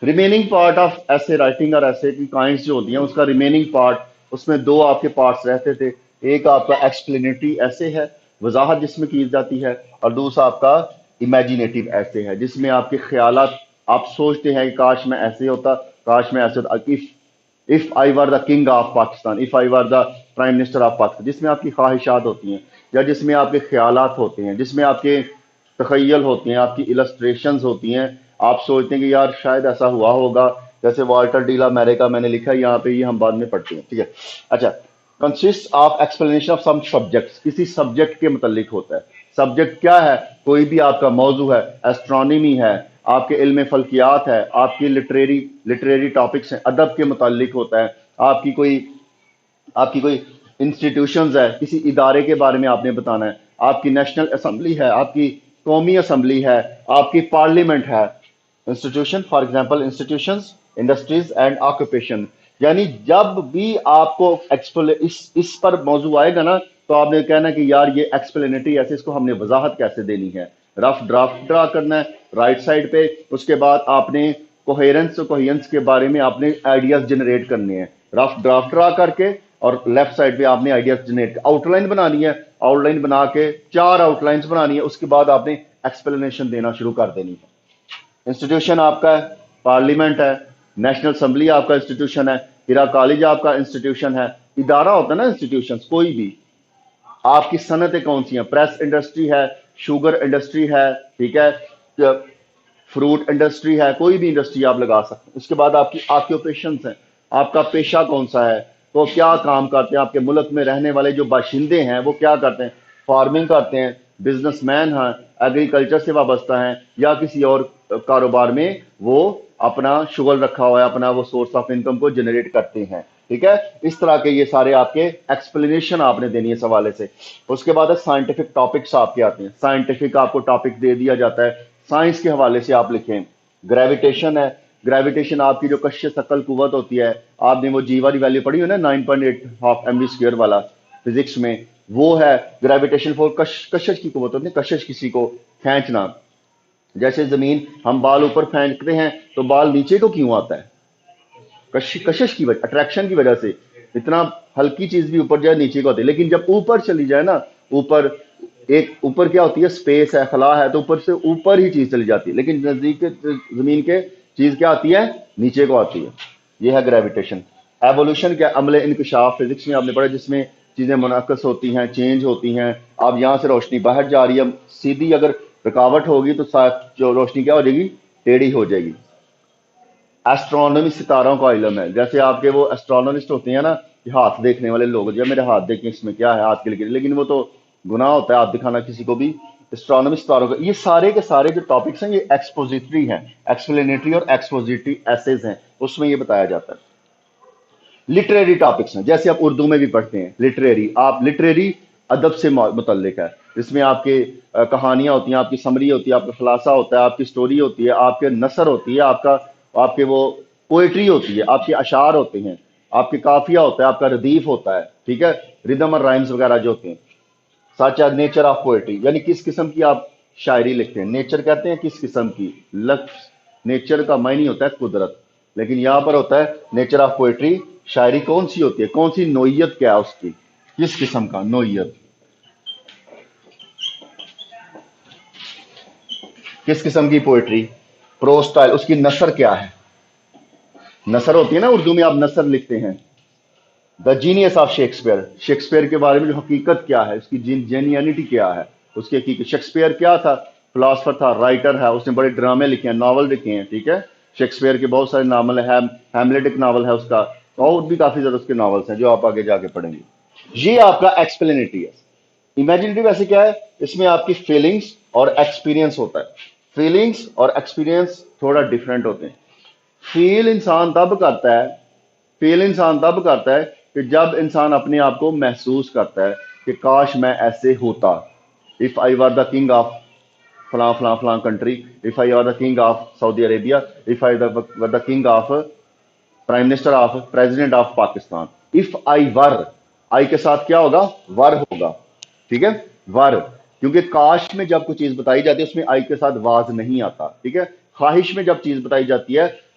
Remaining part of ایسے writing اور ایسے کی کائنڈس جو ہوتی ہیں اس کا ریمیننگ پارٹ، اس میں دو آپ کے پارٹس رہتے تھے. ایک آپ کا ایکسپلینیٹری ایسے ہے، وضاحت جس میں کی جاتی ہے، اور دوسرا آپ کا امیجینیٹو ایسے ہے جس میں آپ کے خیالات، آپ سوچتے ہیں کہ کاش میں ایسے ہوتا، کاش میں ایسے ہوتا. If I were the king of Pakistan, if I were the prime minister of Pakistan, جس میں آپ کی خواہشات ہوتی ہیں یا جس میں آپ کے خیالات ہوتے ہیں، جس میں آپ کے تخیل ہوتے ہیں، آپ کی السٹریشنز ہوتی ہیں. آپ سوچتے ہیں کہ یار شاید ایسا ہوا ہوگا، جیسے والٹر ڈیلا میرے کا میں نے لکھا ہے یہاں پہ، یہ ہم بعد میں پڑھتے ہیں. ٹھیک ہے. اچھا. Consist of explanation of some subjects, کسی سبجیکٹ کے متعلق ہوتا ہے. سبجیکٹ کیا ہے؟ کوئی بھی آپ کا موضوع ہے، ایسٹرونومی ہے، آپ کے علم فلکیات ہے، آپ کی لٹریری ٹاپکس ہیں، ادب کے متعلق ہوتا ہے. آپ کی کوئی آپ کی کوئی انسٹیٹیوشنز ہے، کسی ادارے کے بارے میں آپ نے بتانا ہے. آپ کی نیشنل اسمبلی ہے، آپ کی قومی اسمبلی ہے، آپ کی پارلیمنٹ ہے. Institution, for example institutions, industries and occupation. یعنی جب بھی آپ کو اس پر موضوع آئے گا نا، تو آپ نے کہنا کہ یار یہ ایکسپلینیٹری ایسے، اس کو ہم نے وضاحت کیسے دینی ہے. رف ڈرافٹ ڈرا کرنا ہے رائٹ سائڈ پہ. اس کے بعد آپ نے کوہیرنس اور کوہینس کے بارے میں آپ نے آئیڈیاز جنریٹ کرنے ہیں رف ڈرافٹ ڈرا کر کے، اور لیفٹ سائڈ پہ آپ نے آئیڈیاز جنریٹ آؤٹ لائن بنانی ہے. آؤٹ لائن بنا کے 4 آؤٹ لائنس بنانی ہے. اس کے بعد آپ نے ایکسپلینیشن دینا شروع کر دینی ہے. انسٹیٹیوشن آپ کا ہے، پارلیمنٹ ہے، نیشنل اسمبلی آپ کا انسٹیٹیوشن ہے، ہیرا کالج آپ کا انسٹیٹیوشن ہے. ادارہ ہوتا ہے نا انسٹیٹیوشن کوئی بھی. آپ کی صنعتیں کون سی ہیں؟ پریس انڈسٹری ہے، شوگر انڈسٹری ہے، ٹھیک ہے، فروٹ انڈسٹری ہے، کوئی بھی انڈسٹری آپ لگا سکتے ہیں. اس کے بعد آپ کی آکیوپیشنز ہیں، آپ کا پیشہ کون سا ہے، وہ کیا کام کرتے ہیں. آپ کے ملک میں رہنے والے جو باشندے ہیں وہ کیا کرتے ہیں؟ فارمنگ کرتے ہیں، بزنس مین ہیں، ایگریکلچر سے وابستہ ہیں، یا کسی اور کاروبار میں وہ اپنا شغل رکھا ہوا ہے، اپنا وہ سورس آف انکم کو جنریٹ کرتے ہیں. ٹھیک ہے. اس طرح کے یہ سارے آپ کے ایکسپلینیشن آپ نے دینی ہے اس حوالے سے. اس کے بعد سائنٹیفک ٹاپکس آپ کے آتے ہیں. سائنٹیفک آپ کو ٹاپک دے دیا جاتا ہے، سائنس کے حوالے سے آپ لکھیں. گریویٹیشن ہے، گریویٹیشن آپ کی جو کش ثقل قوت ہوتی ہے، آپ نے وہ جی والی ویلیو پڑھی ہو نا 9.8 ہاف ایم وی اسکوئر والا فزکس میں، وہ ہے گریویٹیشن فور کشش کی قوت ہوتی ہے، کشش کسی کو کھینچنا. جیسے زمین ہم بال اوپر پھینکتے ہیں تو بال نیچے کو کیوں آتا ہے؟ کشش کی وجہ، اٹریکشن کی وجہ سے. اتنا ہلکی چیز بھی اوپر جائے نیچے کو آتی ہے، لیکن جب اوپر چلی جائے نا، اوپر اوپر کیا ہوتی ہے؟ اسپیس ہے، خلا ہے، تو اوپر سے اوپر ہی چیز چلی جاتی ہے، لیکن نزدیک زمین کے چیز کیا آتی ہے؟ نیچے کو آتی ہے. یہ ہے گریویٹیشن. ایوولوشن کیا؟ عمل انکشاف، فزکس میں آپ نے پڑھا، جس میں چیزیں منعکس ہوتی ہیں، چینج ہوتی ہیں. اب یہاں سے روشنی باہر جا رہی ہے، سیدھی اگر رکاوٹ ہوگی تو جو روشنی کیا ہو جائے گی؟ ٹیڑھی ہو جائے گی. ایسٹرونومی ستاروں کا علم ہے. جیسے آپ کے وہ ایسٹرونومسٹ ہوتے ہیں نا، کہ ہاتھ دیکھنے والے لوگ، جو میرے ہاتھ دیکھیں اس میں کیا ہے، ہاتھ کے لیے، لیکن وہ تو گناہ ہوتا ہے ہاتھ دکھانا کسی کو بھی. ایسٹرونومی ستاروں کا، یہ سارے کے سارے جو ٹاپکس ہیں یہ ایکسپوزیٹری ہیں، ایکسپلینیٹری اور ایکسپوزیٹری ایسیز ہیں، اس میں یہ بتایا جاتا ہے. لٹریری ٹاپکس ہیں، جیسے آپ اردو میں بھی پڑھتے ہیں لٹریری. آپ لٹریری ادب سے متعلق ہے، جس میں آپ کے کہانیاں ہوتی ہیں، آپ کی سمری ہوتی ہے، آپ کا خلاصہ ہوتا ہے، آپ کی سٹوری ہوتی ہے، آپ کے نثر ہوتی ہے، آپ کے وہ پوئٹری ہوتی ہے، آپ کے اشعار ہوتے ہیں، آپ کے قافیہ ہوتا ہے، آپ کا ردیف ہوتا ہے. ٹھیک ہے. ردم اور رائمز وغیرہ جو ہوتے ہیں. سچ ہے نیچر آف پوئٹری، یعنی کس قسم کی آپ شاعری لکھتے ہیں. نیچر کہتے ہیں کس قسم کی. لفظ نیچر کا معنی ہوتا ہے قدرت، لیکن یہاں پر ہوتا ہے نیچر آف پوئٹری. شاعری کون سی ہوتی ہے، کون سی نوعیت کیا ہے اس کی، کس قسم کا نوعیت، کس قسم کی پوئٹری. پرو سٹائل، اس کی نثر کیا ہے. نثر ہوتی ہے نا اردو میں، آپ نثر لکھتے ہیں. دا جینیس آف شیکسپیئر، شیکسپیئر کے بارے میں جو حقیقت کیا ہے، اس کی جینیانٹی کیا ہے، اس کی حقیقت. شیکسپیئر کیا تھا؟ فلاسفر تھا، رائٹر ہے، اس نے بڑے ڈرامے لکھے ہیں، ناول لکھے ہیں. ٹھیک ہے. شیکسپیئر کے بہت سارے ناول ہیں، ہیملیٹ ایک ناول ہے اس کا، اور بھی کافی زیادہ اس کے ناولس ہیں جو آپ آگے جا کے پڑھیں گے. یہ آپ کا ایکسپلینیٹری ہے. امیجنیٹو ویسے کیا ہے؟ اس میں آپ کی فیلنگس اور ایکسپیرینس ہوتا ہے. فیلنگس اور ایکسپیرینس تھوڑا ڈفرینٹ ہوتے ہیں. فیل انسان تب کرتا ہے فیل انسان تب کرتا ہے کہ جب انسان اپنے آپ کو محسوس کرتا ہے کہ کاش میں ایسے ہوتا. If I were the king of فلاں فلاں فلاں country, if I were the king of Saudi Arabia, if I were the king of prime minister of president of Pakistan. If I were, I کے ساتھ کیا ہوگا؟ ور ہوگا. ٹھیک ہے. ور، کیونکہ کاش میں جب کوئی چیز بتائی جاتی ہے اس میں آئی کے ساتھ واز نہیں آتا. ٹھیک ہے. خواہش میں جب چیز بتائی جاتی ہے